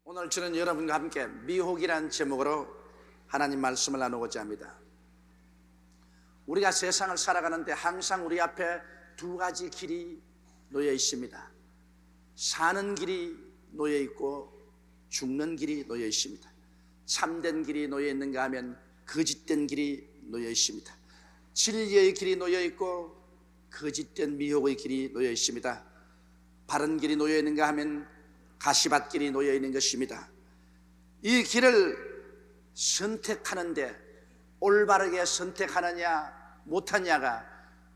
오늘 저는 여러분과 함께 미혹이라는 제목으로 하나님 말씀을 나누고자 합니다. 우리가 세상을 살아가는데 항상 우리 앞에 두 가지 길이 놓여 있습니다. 사는 길이 놓여 있고 죽는 길이 놓여 있습니다. 참된 길이 놓여 있는가 하면 거짓된 길이 놓여 있습니다. 진리의 길이 놓여 있고 거짓된 미혹의 길이 놓여 있습니다. 바른 길이 놓여 있는가 하면 가시밭길이 놓여 있는 것입니다. 이 길을 선택하는데 올바르게 선택하느냐 못하냐가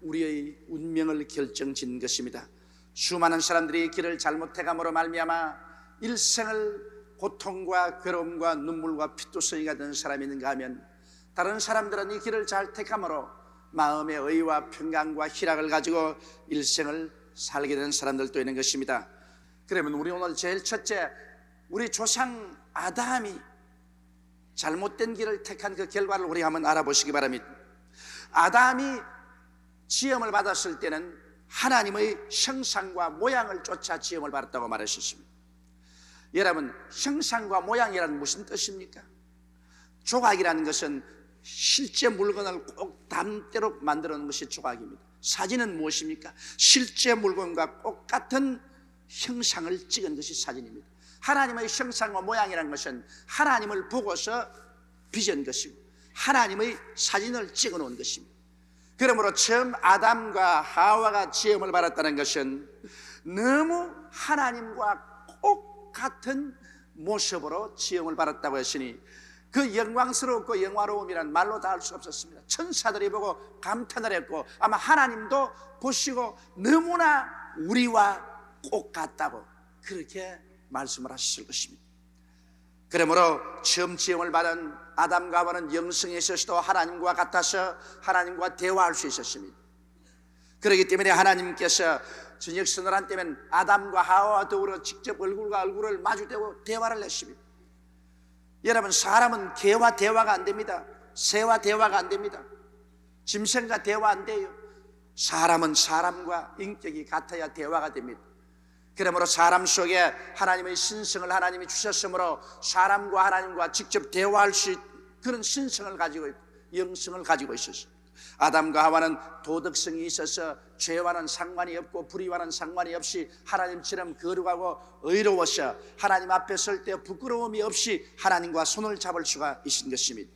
우리의 운명을 결정짓는 것입니다. 수많은 사람들이 이 길을 잘못해감으로 말미암아 일생을 고통과 괴로움과 눈물과 피투성이가 된 사람이 있는가 하면 다른 사람들은 이 길을 잘 택함으로 마음의 의와 평강과 희락을 가지고 일생을 살게 된 사람들도 있는 것입니다. 그러면 우리 오늘 제일 첫째, 우리 조상 아담이 잘못된 길을 택한 그 결과를 우리 한번 알아보시기 바랍니다. 아담이 지음을 받았을 때는 하나님의 형상과 모양을 쫓아 지음을 받았다고 말하셨습니다. 여러분, 형상과 모양이란 무슨 뜻입니까? 조각이라는 것은 실제 물건을 꼭 담대로 만들어 놓은 것이 조각입니다. 사진은 무엇입니까? 실제 물건과 똑같은 형상을 찍은 것이 사진입니다. 하나님의 형상과 모양이라는 것은 하나님을 보고서 빚은 것이고 하나님의 사진을 찍어 놓은 것입니다. 그러므로 처음 아담과 하와가 지음을 받았다는 것은 너무 하나님과 똑같은 모습으로 지음을 받았다고 했으니 그 영광스럽고 영화로움이란 말로 다 할 수 없었습니다. 천사들이 보고 감탄을 했고 아마 하나님도 보시고 너무나 우리와 똑같다고 그렇게 말씀을 하셨을 것입니다. 그러므로 처음 지음을 받은 아담과 하와는 영성에 있어서도 하나님과 같아서 하나님과 대화할 수 있었습니다. 그렇기 때문에 하나님께서 저녁선언 때면 아담과 하와와 더불어 직접 얼굴과 얼굴을 마주대고 대화를 했습니다. 여러분, 사람은 개와 대화가 안 됩니다. 새와 대화가 안 됩니다. 짐승과 대화 안 돼요. 사람은 사람과 인격이 같아야 대화가 됩니다. 그러므로 사람 속에 하나님의 신성을 하나님이 주셨으므로 사람과 하나님과 직접 대화할 수 있는 그런 신성을 가지고 있고 영성을 가지고 있었어요. 아담과 하와는 도덕성이 있어서 죄와는 상관이 없고 불의와는 상관이 없이 하나님처럼 거룩하고 의로워서 하나님 앞에 설 때 부끄러움이 없이 하나님과 손을 잡을 수가 있는 것입니다.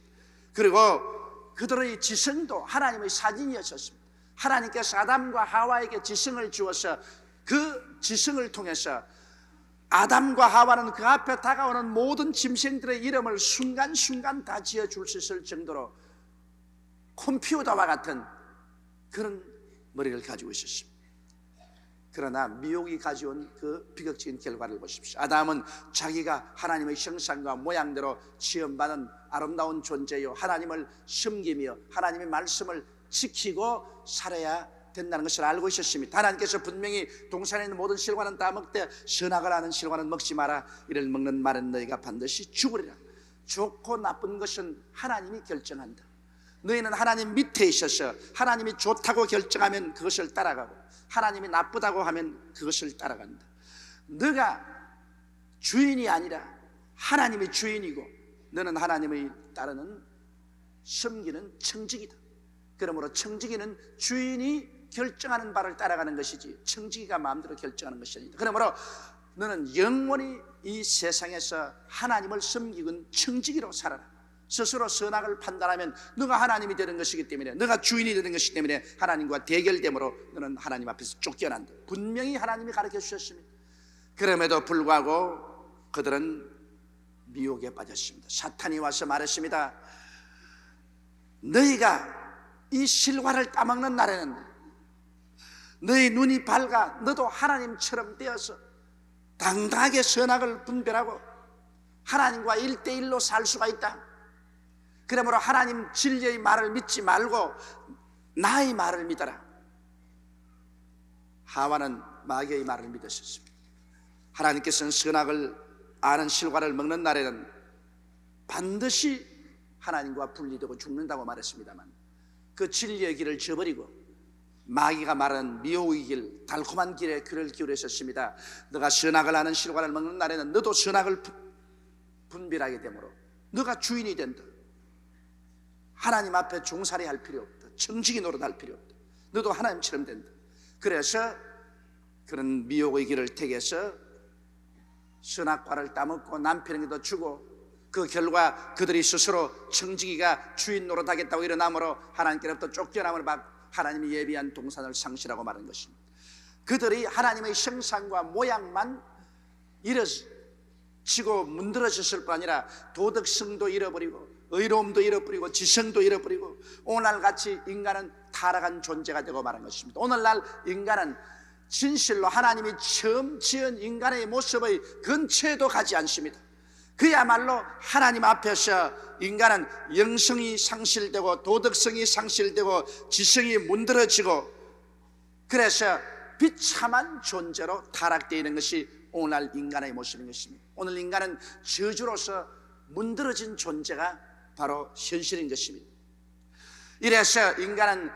그리고 그들의 지성도 하나님의 사진이었습니다. 하나님께서 아담과 하와에게 지성을 주어서 그 지성을 통해서 아담과 하와는 그 앞에 다가오는 모든 짐승들의 이름을 순간순간 다 지어줄 수 있을 정도로 컴퓨터와 같은 그런 머리를 가지고 있었습니다. 그러나 미혹이 가져온 그 비극적인 결과를 보십시오. 아담은 자기가 하나님의 형상과 모양대로 지음받은 아름다운 존재요 하나님을 섬기며 하나님의 말씀을 지키고 살아야 된다는 것을 알고 있었습니다. 하나님께서 분명히 동산에 있는 모든 실과는 다 먹되 선악을 아는 실과는 먹지 마라. 이를 먹는 말은 너희가 반드시 죽으리라. 좋고 나쁜 것은 하나님이 결정한다. 너희는 하나님 밑에 있어서 하나님이 좋다고 결정하면 그것을 따라가고 하나님이 나쁘다고 하면 그것을 따라간다. 너가 주인이 아니라 하나님이 주인이고 너는 하나님의 따르는 섬기는 청지기다. 그러므로 청지기는 주인이 결정하는 바를 따라가는 것이지 청지기가 마음대로 결정하는 것이 아니다. 그러므로 너는 영원히 이 세상에서 하나님을 섬기는 청지기로 살아라. 스스로 선악을 판단하면 너가 하나님이 되는 것이기 때문에 너가 주인이 되는 것이기 때문에 하나님과 대결됨으로 너는 하나님 앞에서 쫓겨난다. 분명히 하나님이 가르쳐 주셨습니다. 그럼에도 불구하고 그들은 미혹에 빠졌습니다. 사탄이 와서 말했습니다. 너희가 이 실과를 따먹는 날에는 너희 눈이 밝아 너도 하나님처럼 되어서 당당하게 선악을 분별하고 하나님과 1대1로 살 수가 있다. 그러므로 하나님 진리의 말을 믿지 말고 나의 말을 믿어라. 하와는 마귀의 말을 믿으셨습니다. 하나님께서는 선악을 아는 실과를 먹는 날에는 반드시 하나님과 분리되고 죽는다고 말했습니다만, 그 진리의 길을 저버리고 마귀가 말하는 미혹의 길, 달콤한 길에 귀를 기울였었습니다. 너가 선악을 아는 실과를 먹는 날에는 너도 선악을 분별하게 되므로 너가 주인이 된다. 하나님 앞에 종살이 할 필요 없다. 청지기 노릇할 필요 없다. 너도 하나님처럼 된다. 그래서 그런 미혹의 길을 택해서 선악과를 따먹고 남편에게도 주고, 그 결과 그들이 스스로 청지기가 주인 노릇하겠다고 일어나므로 하나님께로부터 쫓겨남을 받고 하나님이 예비한 동산을 상실하고 마는 것입니다. 그들이 하나님의 형상과 모양만 잃어지고 문드러졌을 뿐 아니라 도덕성도 잃어버리고 의로움도 잃어버리고 지성도 잃어버리고 오늘날같이 인간은 타락한 존재가 되고 마는 것입니다. 오늘날 인간은 진실로 하나님이 처음 지은 인간의 모습의 근처에도 가지 않습니다. 그야말로 하나님 앞에서 인간은 영성이 상실되고 도덕성이 상실되고 지성이 문드러지고, 그래서 비참한 존재로 타락되어 있는 것이 오늘날 인간의 모습인 것입니다. 오늘 인간은 저주로서 문드러진 존재가 바로 현실인 것입니다. 이래서 인간은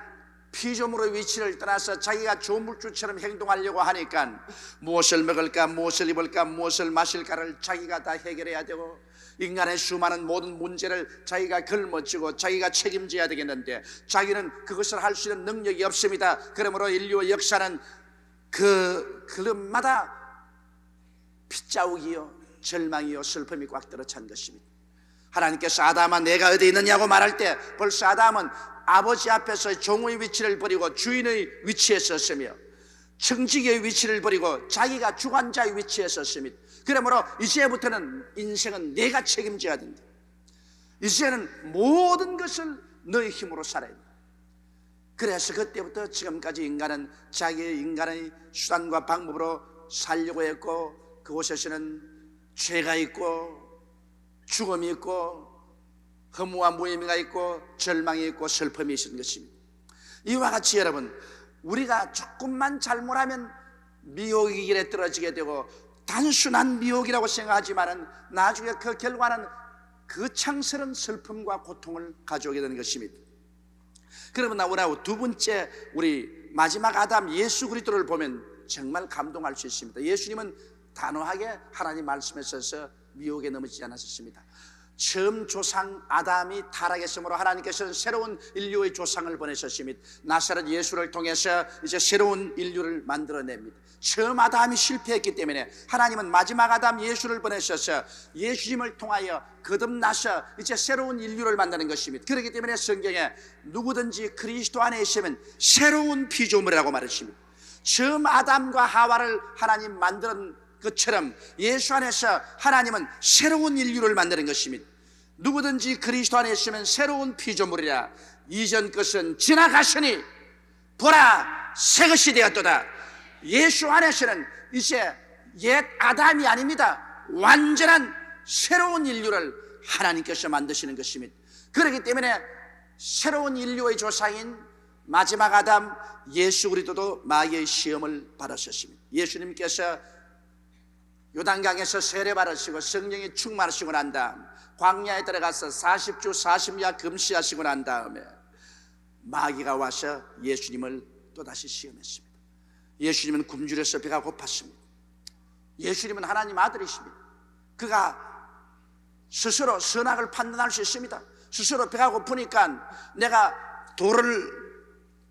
피조물의 위치를 떠나서 자기가 조물주처럼 행동하려고 하니까 무엇을 먹을까, 무엇을 입을까, 무엇을 마실까를 자기가 다 해결해야 되고, 인간의 수많은 모든 문제를 자기가 걸머쥐고 자기가 책임져야 되겠는데 자기는 그것을 할 수 있는 능력이 없습니다. 그러므로 인류의 역사는 그 그릇마다 핏자국이요 절망이요 슬픔이 꽉 들어찬 것입니다. 하나님께서 아담아 내가 어디 있느냐고 말할 때 벌써 아담은 아버지 앞에서 종의 위치를 버리고 주인의 위치에 섰으며 청지기의 위치를 버리고 자기가 주관자의 위치에 섰습니다. 그러므로 이제부터는 인생은 내가 책임져야 된다. 이제는 모든 것을 너의 힘으로 살아야 된다. 그래서 그때부터 지금까지 인간은 자기의 인간의 수단과 방법으로 살려고 했고, 그곳에서는 죄가 있고 죽음이 있고 허무와 무의미가 있고 절망이 있고 슬픔이 있는 것입니다. 이와 같이 여러분, 우리가 조금만 잘못하면 미혹의 길에 떨어지게 되고 단순한 미혹이라고 생각하지만 나중에 그 결과는 거창스러운 슬픔과 고통을 가져오게 되는 것입니다. 그러면 나오라고 두 번째, 우리 마지막 아담 예수 그리스도를 보면 정말 감동할 수 있습니다. 예수님은 단호하게 하나님 말씀에 있어서 미혹에 넘어지지 않았습니다. 처음 조상 아담이 타락했으므로 하나님께서는 새로운 인류의 조상을 보내셨습니다. 나사렛 예수를 통해서 이제 새로운 인류를 만들어냅니다. 처음 아담이 실패했기 때문에 하나님은 마지막 아담 예수를 보내셔서 예수님을 통하여 거듭나서 이제 새로운 인류를 만드는 것입니다. 그렇기 때문에 성경에 누구든지 그리스도 안에 있으면 새로운 피조물이라고 말했습니다. 처음 아담과 하와를 하나님 만든 것처럼 예수 안에서 하나님은 새로운 인류를 만드는 것입니다. 누구든지 그리스도 안에 있으면 새로운 피조물이라. 이전 것은 지나갔으니 보라 새 것이 되었도다. 예수 안에서는 이제 옛 아담이 아닙니다. 완전한 새로운 인류를 하나님께서 만드시는 것입니다. 그렇기 때문에 새로운 인류의 조상인 마지막 아담 예수 그리스도도 마귀의 시험을 받으셨습니다. 예수님께서 요단강에서 세례 받으시고 성령이 충만하시고 난 다음 광야에 들어가서 40주 40야 금시하시고 난 다음에 마귀가 와서 예수님을 또다시 시험했습니다. 예수님은 굶주려서 배가 고팠습니다. 예수님은 하나님 아들이십니다. 그가 스스로 선악을 판단할 수 있습니다. 스스로 배가 고프니까 내가 돌을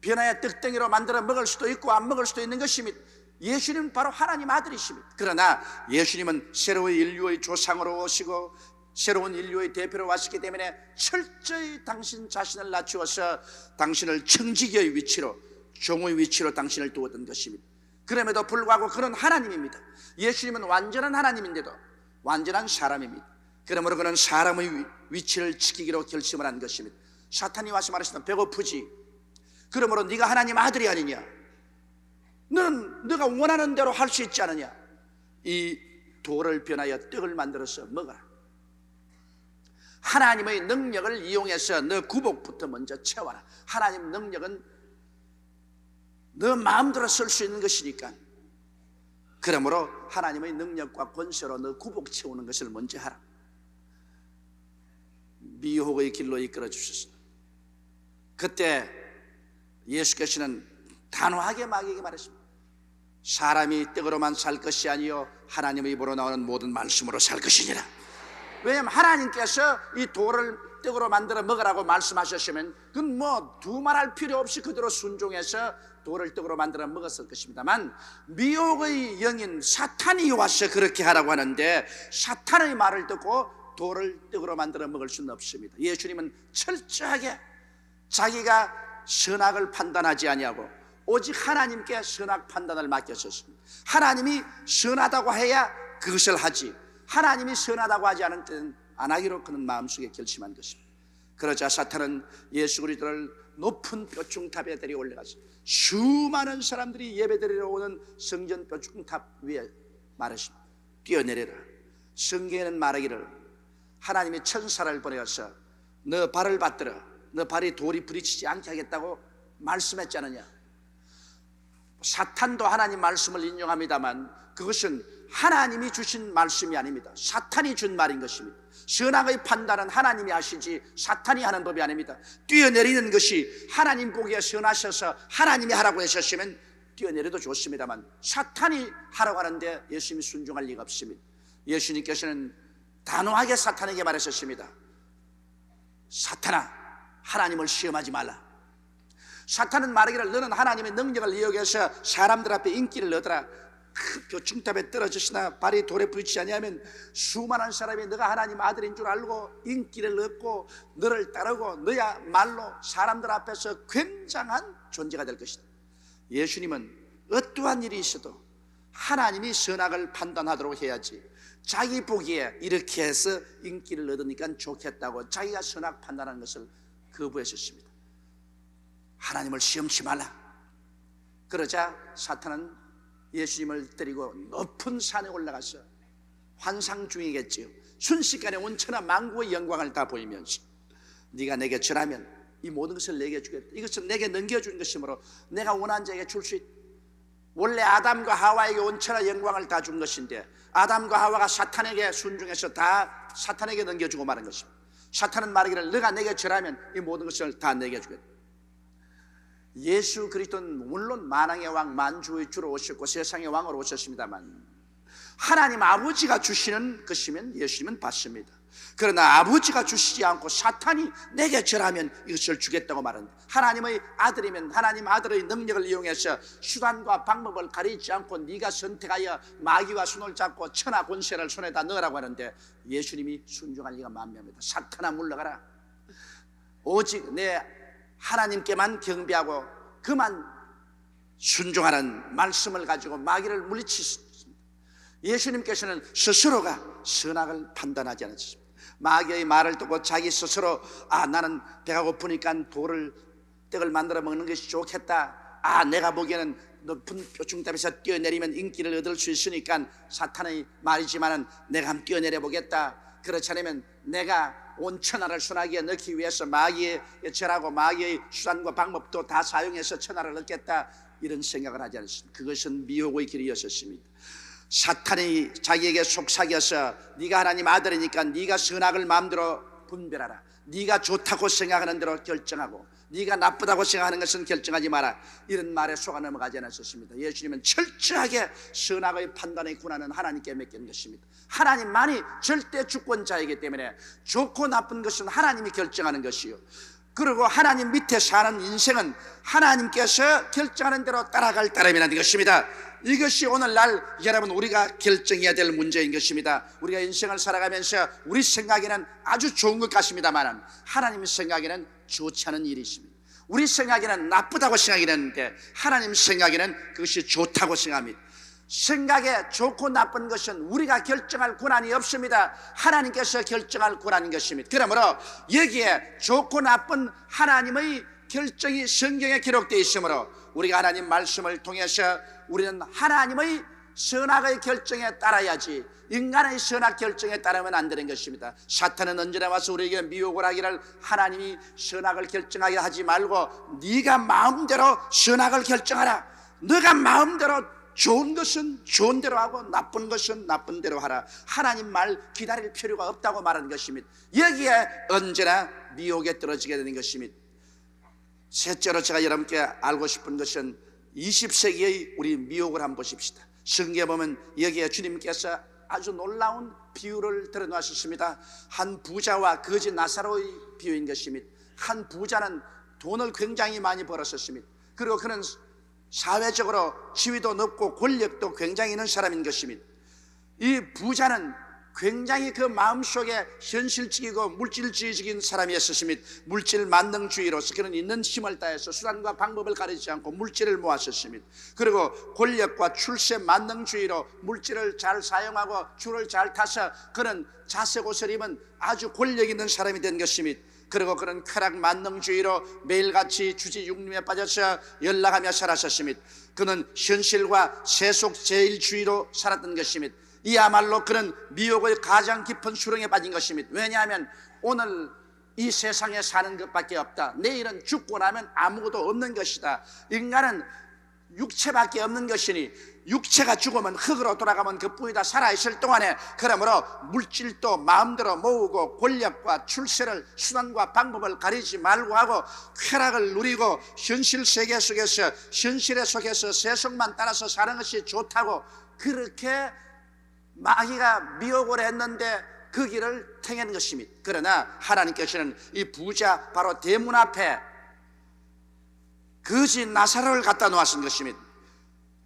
변화의 떡덩이로 만들어 먹을 수도 있고 안 먹을 수도 있는 것입니다. 예수님은 바로 하나님 아들이십니다. 그러나 예수님은 새로운 인류의 조상으로 오시고 새로운 인류의 대표로 왔기 때문에 철저히 당신 자신을 낮추어서 당신을 청지기의 위치로, 종의 위치로 당신을 두었던 것입니다. 그럼에도 불구하고 그는 하나님입니다. 예수님은 완전한 하나님인데도 완전한 사람입니다. 그러므로 그는 사람의 위치를 지키기로 결심을 한 것입니다. 사탄이 와서 말했습니다. 배고프지? 그러므로 네가 하나님 아들이 아니냐? 너는 네가 원하는 대로 할 수 있지 않느냐? 이 돌을 변하여 떡을 만들어서 먹어라. 하나님의 능력을 이용해서 너 구복부터 먼저 채워라. 하나님 능력은 너 마음대로 쓸 수 있는 것이니까. 그러므로 하나님의 능력과 권세로 너 구복 채우는 것을 먼저 하라. 미혹의 길로 이끌어 주셨습니다. 그때 예수께서는 단호하게 마귀에게 말했습니다. 사람이 떡으로만 살 것이 아니요 하나님의 입으로 나오는 모든 말씀으로 살 것이니라. 왜냐하면 하나님께서 이 돌을 떡으로 만들어 먹으라고 말씀하셨으면 그건 뭐 두말할 필요 없이 그대로 순종해서 돌을 떡으로 만들어 먹었을 것입니다만, 미혹의 영인 사탄이 와서 그렇게 하라고 하는데 사탄의 말을 듣고 돌을 떡으로 만들어 먹을 수는 없습니다. 예수님은 철저하게 자기가 선악을 판단하지 아니하고 오직 하나님께 선악 판단을 맡겼었습니다. 하나님이 선하다고 해야 그것을 하지, 하나님이 선하다고 하지 않을 때는 안 하기로 그는 마음속에 결심한 것입니다. 그러자 사탄은 예수 그리스도를 높은 뼈중탑에 데려 올라가서 수많은 사람들이 예배드리러 오는 성전 뼈중탑 위에 말했습니다. 뛰어내려라. 성경에는 말하기를 하나님이 천사를 보내어서 너 발을 받들어 너 발이 돌이 부딪히지 않게 하겠다고 말씀했지 않느냐. 사탄도 하나님 말씀을 인용합니다만 그것은 하나님이 주신 말씀이 아닙니다. 사탄이 준 말인 것입니다. 선악의 판단은 하나님이 하시지 사탄이 하는 법이 아닙니다. 뛰어내리는 것이 하나님 보기에 선하셔서 하나님이 하라고 하셨으면 뛰어내려도 좋습니다만 사탄이 하라고 하는데 예수님이 순종할 리가 없습니다. 예수님께서는 단호하게 사탄에게 말하셨습니다. 사탄아, 하나님을 시험하지 말라. 사탄은 말하기를 너는 하나님의 능력을 이용해서 사람들 앞에 인기를 얻어라. 그 교층탑에 떨어졌으나 발이 돌에 부딪히지 아니하면 수많은 사람이 너가 하나님 아들인 줄 알고 인기를 얻고 너를 따르고 너야말로 사람들 앞에서 굉장한 존재가 될 것이다. 예수님은 어떠한 일이 있어도 하나님이 선악을 판단하도록 해야지 자기 보기에 이렇게 해서 인기를 얻으니까 좋겠다고 자기가 선악 판단하는 것을 거부했었습니다. 하나님을 시험치 말라. 그러자 사탄은 예수님을 데리고 높은 산에 올라가서 환상 중이겠지요. 순식간에 온천하 만국의 영광을 다 보이면서 네가 내게 절하면 이 모든 것을 내게 주겠다. 이것은 내게 넘겨준 것이므로 내가 원하는 자에게 줄 수 있다. 원래 아담과 하와에게 온천하 영광을 다 준 것인데 아담과 하와가 사탄에게 순종해서 다 사탄에게 넘겨주고 마는 것입니다. 사탄은 말하기를 너가 내게 절하면 이 모든 것을 다 내게 주겠다. 예수 그리스도는 물론 만왕의 왕 만주의 주로 오셨고 세상의 왕으로 오셨습니다만 하나님 아버지가 주시는 것이면 예수님은 받습니다. 그러나 아버지가 주시지 않고 사탄이 내게 절하면 이것을 주겠다고 말합니다. 하나님의 아들이면 하나님 아들의 능력을 이용해서 수단과 방법을 가리지 않고 네가 선택하여 마귀와 손을 잡고 천하 권세를 손에다 넣으라고 하는데 예수님이 순종할 리가 만무합니다. 사탄아 물러가라. 오직 내 하나님께만 경배하고 그만 순종하는 말씀을 가지고 마귀를 물리치셨습니다. 예수님께서는 스스로가 선악을 판단하지 않으셨습니다. 마귀의 말을 듣고 자기 스스로 나는 배가 고프니까 떡을 만들어 먹는 것이 좋겠다. 내가 보기에는 높은 뼈중탑에서 뛰어내리면 인기를 얻을 수 있으니까 사탄의 말이지만은 내가 한번 뛰어내려 보겠다. 그렇지 않으면 내가 온 천하를 손아귀에 넣기 위해서 마귀에 절하고 마귀의 수단과 방법도 다 사용해서 천하를 얻겠다. 이런 생각을 하지 않습니다. 그것은 미혹의 길이었습니다. 사탄이 자기에게 속삭여서 네가 하나님 아들이니까 네가 선악을 마음대로 분별하라. 네가 좋다고 생각하는 대로 결정하고 네가 나쁘다고 생각하는 것은 결정하지 마라. 이런 말에 속아 넘어가지 않았었습니다. 예수님은 철저하게 선악의 판단의 권한은 하나님께 맡긴 것입니다. 하나님만이 절대 주권자이기 때문에 좋고 나쁜 것은 하나님이 결정하는 것이요, 그리고 하나님 밑에 사는 인생은 하나님께서 결정하는 대로 따라갈 따름이라는 것입니다. 이것이 오늘날 여러분 우리가 결정해야 될 문제인 것입니다. 우리가 인생을 살아가면서 우리 생각에는 아주 좋은 것 같습니다만 하나님 생각에는 좋지 않은 일이 있습니다. 우리 생각에는 나쁘다고 생각이 되는데 하나님 생각에는 그것이 좋다고 생각합니다. 생각에 좋고 나쁜 것은 우리가 결정할 권한이 없습니다. 하나님께서 결정할 권한인 것입니다. 그러므로 여기에 좋고 나쁜 하나님의 결정이 성경에 기록되어 있으므로 우리가 하나님 말씀을 통해서 우리는 하나님의 선악의 결정에 따라야지 인간의 선악 결정에 따르면 안 되는 것입니다. 사탄은 언제나 와서 우리에게 미혹을 하기를 하나님이 선악을 결정하게 하지 말고 네가 마음대로 선악을 결정하라. 네가 마음대로 좋은 것은 좋은 대로 하고 나쁜 것은 나쁜 대로 하라. 하나님 말 기다릴 필요가 없다고 말하는 것입니다. 여기에 언제나 미혹에 떨어지게 되는 것입니다. 셋째로 제가 여러분께 알고 싶은 것은 20세기의 우리 미혹을 한번 보십시다. 성경에 보면 여기에 주님께서 아주 놀라운 비유를 드러놓으셨습니다. 한 부자와 거지 나사로의 비유인 것입니다. 한 부자는 돈을 굉장히 많이 벌었었습니다. 그리고 그는 사회적으로 지위도 높고 권력도 굉장히 있는 사람인 것입니다. 이 부자는 굉장히 그 마음속에 현실적이고 물질주의적인 사람이었습니다. 물질 만능주의로서 그는 있는 힘을 다해서 수단과 방법을 가리지 않고 물질을 모았었습니다. 그리고 권력과 출세 만능주의로 물질을 잘 사용하고 줄을 잘 타서 그는 자색 옷을 입은 아주 권력 있는 사람이 된 것입니다. 그리고 그는 쾌락 만능주의로 매일같이 주지 육림에 빠져서 연락하며 살았었습니다. 그는 현실과 세속 제일주의로 살았던 것입니다. 이야말로 그는 미혹의 가장 깊은 수렁에 빠진 것입니다. 왜냐하면 오늘 이 세상에 사는 것밖에 없다. 내일은 죽고 나면 아무것도 없는 것이다. 인간은 육체밖에 없는 것이니 육체가 죽으면 흙으로 돌아가면 그뿐이다. 살아있을 동안에 그러므로 물질도 마음대로 모으고 권력과 출세를 수단과 방법을 가리지 말고 하고 쾌락을 누리고 현실 세계 속에서 현실에 속에서 세속만 따라서 사는 것이 좋다고 그렇게 마귀가 미혹을 했는데 그 길을 택한 것입니다. 그러나 하나님께서는 이 부자 바로 대문 앞에 거지 나사로를 갖다 놓으신 것입니다.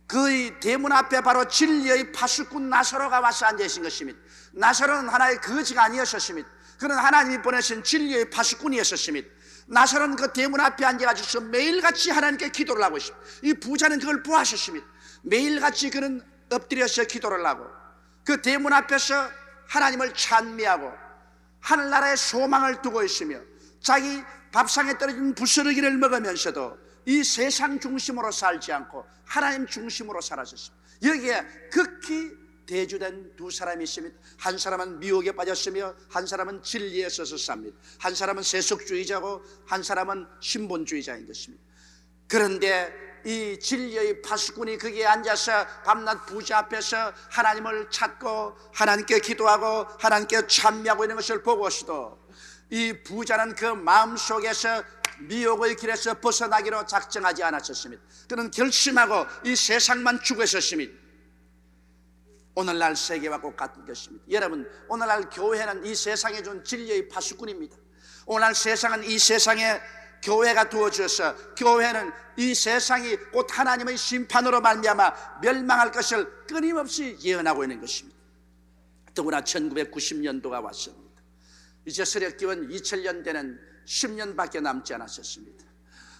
그의 대문 앞에 바로 진리의 파수꾼 나사로가 와서 앉아 계신 것입니다. 나사로는 하나의 거지가 아니었습니다. 그는 하나님이 보내신 진리의 파수꾼이었습니다. 나사로는 그 대문 앞에 앉아가지고 매일같이 하나님께 기도를 하고 있습니다. 이 부자는 그걸 보았습니다. 매일같이 그는 엎드려서 기도를 하고 그 대문 앞에서 하나님을 찬미하고 하늘나라에 소망을 두고 있으며 자기 밥상에 떨어진 부스러기를 먹으면서도 이 세상 중심으로 살지 않고 하나님 중심으로 살았습니다. 여기에 극히 대주된 두 사람이 있습니다. 한 사람은 미혹에 빠졌으며 한 사람은 진리에 서서 삽니다. 한 사람은 세속주의자고 한 사람은 신본주의자인 것입니다. 그런데 이 진리의 파수꾼이 거기에 앉아서 밤낮 부자 앞에서 하나님을 찾고 하나님께 기도하고 하나님께 찬미하고 있는 것을 보고서도 이 부자는 그 마음속에서 미혹의 길에서 벗어나기로 작정하지 않았었습니다. 그는 결심하고 이 세상만 추구했었습니다. 오늘날 세계와 똑같은 것입니다. 여러분, 오늘날 교회는 이 세상에 준 진리의 파수꾼입니다. 오늘날 세상은 이 세상에 교회가 두어져서 교회는 이 세상이 곧 하나님의 심판으로 말미암아 멸망할 것을 끊임없이 예언하고 있는 것입니다. 더구나 1990년도가 왔습니다. 이제 서력기원 2000년대는 10년밖에 남지 않았었습니다.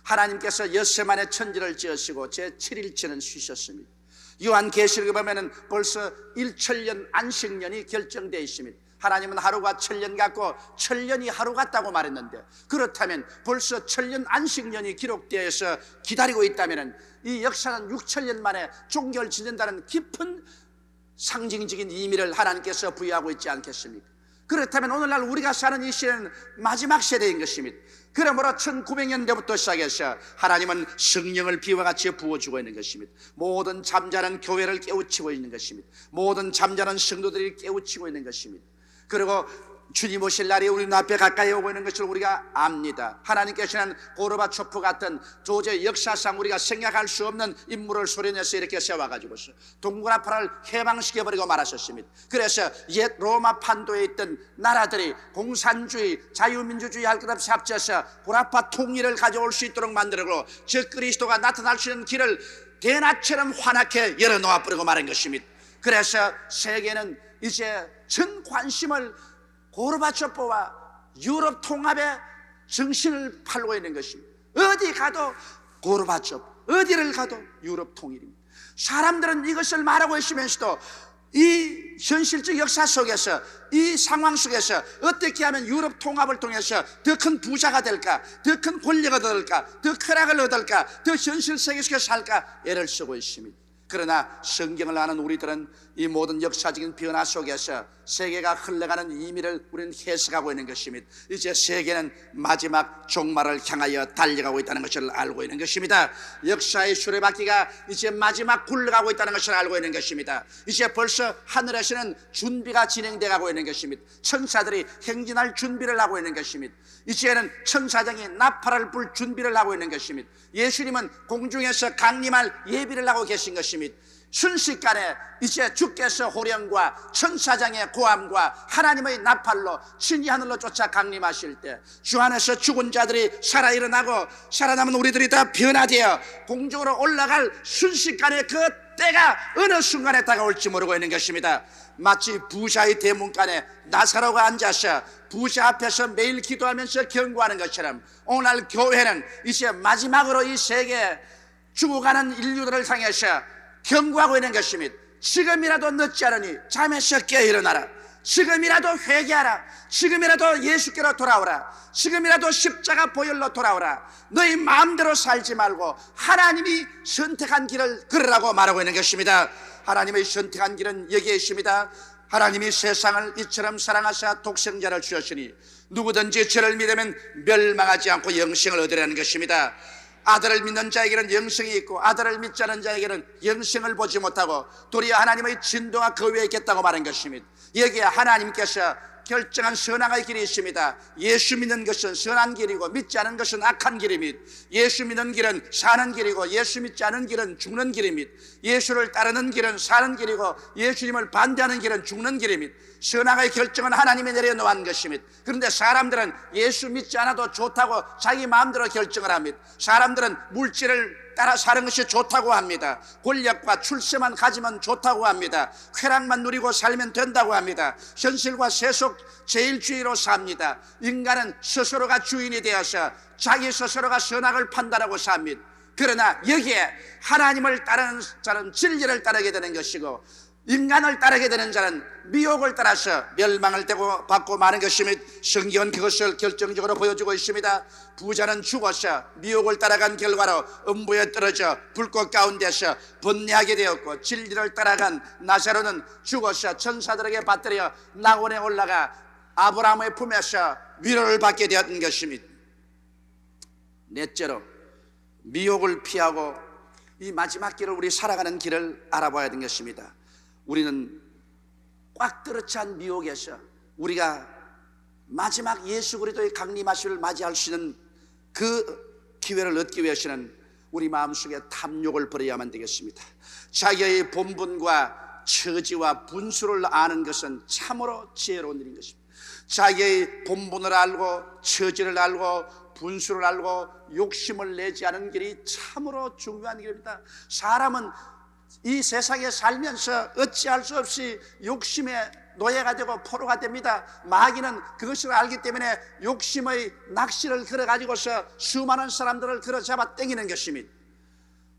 하나님께서 엿새만의 천지를 지으시고 제7일째는 쉬셨습니다. 요한계시록에 보면 벌써 1천년 안식년이 결정되어 있습니다. 하나님은 하루가 천년 같고 천년이 하루 같다고 말했는데 그렇다면 벌써 천년 안식년이 기록되어서 기다리고 있다면 이 역사는 6천년 만에 종결짓는다는 깊은 상징적인 의미를 하나님께서 부여하고 있지 않겠습니까? 그렇다면 오늘날 우리가 사는 이 시대는 마지막 세대인 것입니다. 그러므로 1900년대부터 시작해서 하나님은 성령을 비와 같이 부어주고 있는 것입니다. 모든 잠자는 교회를 깨우치고 있는 것입니다. 모든 잠자는 성도들이 깨우치고 있는 것입니다. 그리고 주님 오실 날이 우리 눈앞에 가까이 오고 있는 것을 우리가 압니다. 하나님께서는 고르바초프 같은 도저히 역사상 우리가 생각할 수 없는 인물을 소리내서 이렇게 세워가지고서 동그라파를 해방시켜버리고 말하셨습니다. 그래서 옛 로마 판도에 있던 나라들이 공산주의, 자유민주주의 할 것 없이 합쳐서 고라파 통일을 가져올 수 있도록 만들고 적그리스도가 나타날 수 있는 길을 대낮처럼 환하게 열어놓아버리고 말한 것입니다. 그래서 세계는 이제 전 관심을 고르바초프와 유럽 통합의 정신을 팔고 있는 것입니다. 어디 가도 고르바초프, 어디를 가도 유럽 통일입니다. 사람들은 이것을 말하고 있으면서도 이 현실적 역사 속에서 이 상황 속에서 어떻게 하면 유럽 통합을 통해서 더 큰 부자가 될까, 더 큰 권력을 얻을까, 더 쾌락을 얻을까, 더 현실 세계 속에서 살까 애를 쓰고 있습니다. 그러나 성경을 아는 우리들은 이 모든 역사적인 변화 속에서 세계가 흘러가는 의미를 우리는 해석하고 있는 것입니다. 이제 세계는 마지막 종말을 향하여 달려가고 있다는 것을 알고 있는 것입니다. 역사의 수레바퀴가 이제 마지막 굴러가고 있다는 것을 알고 있는 것입니다. 이제 벌써 하늘에서는 준비가 진행되어 가고 있는 것입니다. 천사들이 행진할 준비를 하고 있는 것입니다. 이제는 천사장이 나팔을 불 준비를 하고 있는 것입니다. 예수님은 공중에서 강림할 예비를 하고 계신 것입니다. 순식간에 이제 주께서 호령과 천사장의 고함과 하나님의 나팔로 친히 하늘로 쫓아 강림하실 때 주 안에서 죽은 자들이 살아 일어나고 살아남은 우리들이 다 변화되어 공중으로 올라갈 순식간에 그 때가 어느 순간에 다가올지 모르고 있는 것입니다. 마치 부자의 대문간에 나사로가 앉아서 부자 앞에서 매일 기도하면서 경고하는 것처럼 오늘 교회는 이제 마지막으로 이 세계에 죽어가는 인류들을 향해서 경고하고 있는 것입니다. 지금이라도 늦지 않으니 잠에서 깨어 일어나라. 지금이라도 회개하라. 지금이라도 예수께로 돌아오라. 지금이라도 십자가 보혈로 돌아오라. 너희 마음대로 살지 말고 하나님이 선택한 길을 걸으라고 말하고 있는 것입니다. 하나님의 선택한 길은 여기에 있습니다. 하나님이 세상을 이처럼 사랑하사 독생자를 주셨으니 누구든지 저를 믿으면 멸망하지 않고 영생을 얻으라는 것입니다. 아들을 믿는 자에게는 영생이 있고 아들을 믿지 않은 자에게는 영생을 보지 못하고 도리어 하나님의 진도가 그 위에 있겠다고 말한 것입니다. 여기에 하나님께서 결정한 선악의 길이 있습니다. 예수 믿는 것은 선한 길이고 믿지 않은 것은 악한 길입니다. 예수 믿는 길은 사는 길이고 예수 믿지 않은 길은 죽는 길입니다. 예수를 따르는 길은 사는 길이고 예수님을 반대하는 길은 죽는 길입니다. 선악의 결정은 하나님이 내려놓은 것입니다. 그런데 사람들은 예수 믿지 않아도 좋다고 자기 마음대로 결정을 합니다. 사람들은 물질을 따라 사는 것이 좋다고 합니다. 권력과 출세만 가지면 좋다고 합니다. 쾌락만 누리고 살면 된다고 합니다. 현실과 세속 제일주의로 삽니다. 인간은 스스로가 주인이 되어서 자기 스스로가 선악을 판단하고 삽니다. 그러나 여기에 하나님을 따르는 자는 진리를 따르게 되는 것이고 인간을 따르게 되는 자는 미혹을 따라서 멸망을 받고 마는 것입니다. 성경은 그것을 결정적으로 보여주고 있습니다. 부자는 죽어서 미혹을 따라간 결과로 음부에 떨어져 불꽃 가운데서 번뇌하게 되었고 진리를 따라간 나사로는 죽어서 천사들에게 받들여 낙원에 올라가 아브라함의 품에서 위로를 받게 되었던 것입니다. 넷째로 미혹을 피하고 이 마지막 길을 우리 살아가는 길을 알아봐야 되는 것입니다. 우리는 꽉 들어찬 미혹에서 우리가 마지막 예수 그리스도의 강림하심을 맞이할 수 있는 그 기회를 얻기 위해서는 우리 마음속에 탐욕을 버려야만 되겠습니다. 자기의 본분과 처지와 분수를 아는 것은 참으로 지혜로운 일인 것입니다. 자기의 본분을 알고 처지를 알고 분수를 알고 욕심을 내지 않은 길이 참으로 중요한 길입니다. 사람은 이 세상에 살면서 어찌할 수 없이 욕심의 노예가 되고 포로가 됩니다. 마귀는 그것을 알기 때문에 욕심의 낚시를 걸어가지고서 수많은 사람들을 걸어 잡아 당기는 것입니다.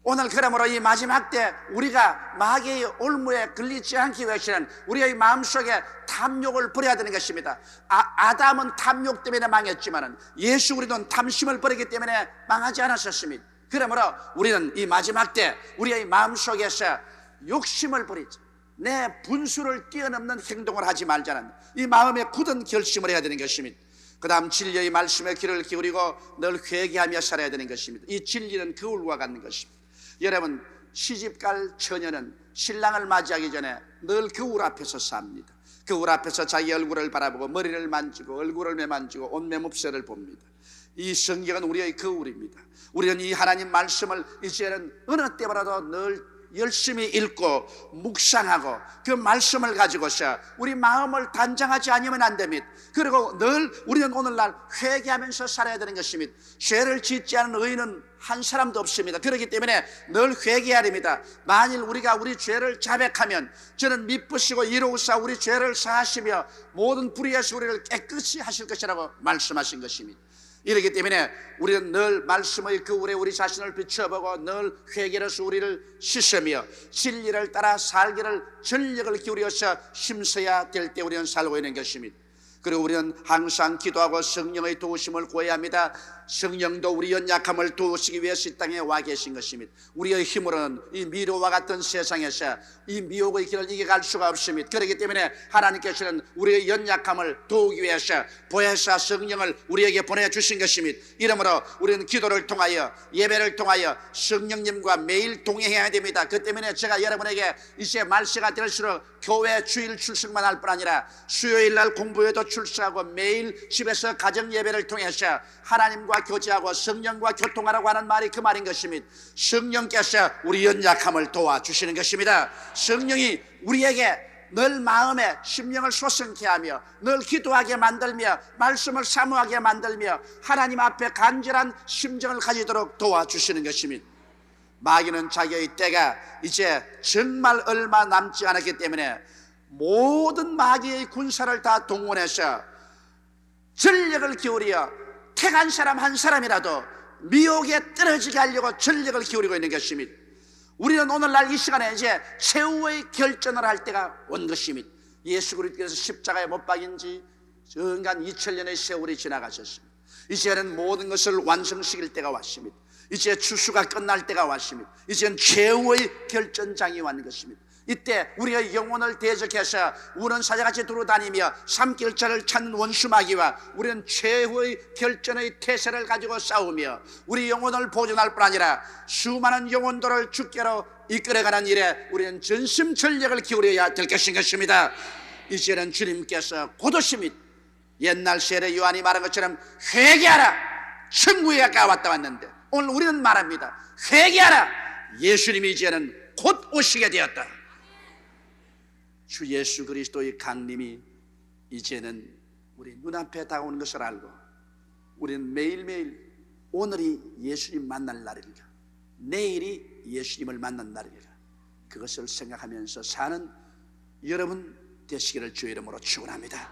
오늘 그러므로 이 마지막 때 우리가 마귀의 올무에 걸리지 않기 위해서는 우리의 마음속에 탐욕을 버려야 되는 것입니다. 아담은 탐욕 때문에 망했지만 예수 그리스도는 탐심을 버리기 때문에 망하지 않았었습니다. 그러므로 우리는 이 마지막 때 우리의 마음속에서 욕심을 버리자. 내 분수를 뛰어넘는 행동을 하지 말자는 이 마음에 굳은 결심을 해야 되는 것입니다. 그 다음 진리의 말씀에 귀를 기울이고 늘 회개하며 살아야 되는 것입니다. 이 진리는 거울과 같는 것입니다. 여러분, 시집갈 처녀는 신랑을 맞이하기 전에 늘 거울 앞에서 삽니다. 거울 앞에서 자기 얼굴을 바라보고 머리를 만지고 얼굴을 매만지고 옷매무새를 봅니다. 이 성경은 우리의 거울입니다. 우리는 이 하나님 말씀을 이제는 어느 때보다도 늘 열심히 읽고 묵상하고 그 말씀을 가지고서 우리 마음을 단장하지 않으면 안 됩니다. 그리고 늘 우리는 오늘날 회개하면서 살아야 되는 것입니다. 죄를 짓지 않은 의인은 한 사람도 없습니다. 그렇기 때문에 늘 회개해야 됩니다. 만일 우리가 우리 죄를 자백하면 저는 미쁘시고 이로우사 우리 죄를 사하시며 모든 불의에서 우리를 깨끗이 하실 것이라고 말씀하신 것입니다. 이렇기 때문에 우리는 늘 말씀의 거울에 우리 자신을 비춰보고 늘 회개로서 우리를 씻으며 진리를 따라 살기를 전력을 기울여서 힘써야 될 때 우리는 살고 있는 것입니다. 그리고 우리는 항상 기도하고 성령의 도우심을 구해야 합니다. 성령도 우리 연약함을 도우시기 위해서 이 땅에 와 계신 것입니다. 우리의 힘으로는 이 미로와 같은 세상에서 이 미혹의 길을 이겨갈 수가 없습니다. 그렇기 때문에 하나님께서는 우리의 연약함을 도우기 위해서 보혜사 성령을 우리에게 보내주신 것입니다. 이러므로 우리는 기도를 통하여 예배를 통하여 성령님과 매일 동행해야 됩니다. 그 때문에 제가 여러분에게 이제 말세가 될수록 교회 주일 출석만 할 뿐 아니라 수요일 날 공부에도 출석하고 매일 집에서 가정 예배를 통해서 하나님과 교제하고 성령과 교통하라고 하는 말이 그 말인 것입니다. 성령께서 우리 연약함을 도와주시는 것입니다. 성령이 우리에게 늘 마음에 심령을 소성케 하며 늘 기도하게 만들며 말씀을 사모하게 만들며 하나님 앞에 간절한 심정을 가지도록 도와주시는 것입니다. 마귀는 자기의 때가 이제 정말 얼마 남지 않았기 때문에 모든 마귀의 군사를 다 동원해서 전력을 기울여 택한 사람 한 사람이라도 미혹에 떨어지게 하려고 전력을 기울이고 있는 것입니다. 우리는 오늘날 이 시간에 이제 최후의 결전을 할 때가 온 것입니다. 예수 그리스도께서 십자가에 못 박인 지 정간 2000년의 세월이 지나가셨습니다. 이제는 모든 것을 완성시킬 때가 왔습니다. 이제 추수가 끝날 때가 왔습니다. 이제는 최후의 결전장이 왔는 것입니다. 이때 우리의 영혼을 대적해서 우는 사자같이 두루다니며 삼킬자를 찾는 원수 마귀와 우리는 최후의 결전의 태세를 가지고 싸우며 우리 영혼을 보존할 뿐 아니라 수많은 영혼들을 주께로 이끌어가는 일에 우리는 전심전력을 기울여야 될 것입니다. 이제는 주님께서 곧 오십니다. 옛날 세례 요한이 말한 것처럼 회개하라, 천국에 가까이 왔다 왔는데 오늘 우리는 말합니다. 회개하라, 예수님이 이제는 곧 오시게 되었다. 주 예수 그리스도의 강림이 이제는 우리 눈앞에 다가오는 것을 알고 우리는 매일매일 오늘이 예수님 만날 날입니다. 내일이 예수님을 만난 날입니다. 그것을 생각하면서 사는 여러분 되시기를 주의 이름으로 축원합니다.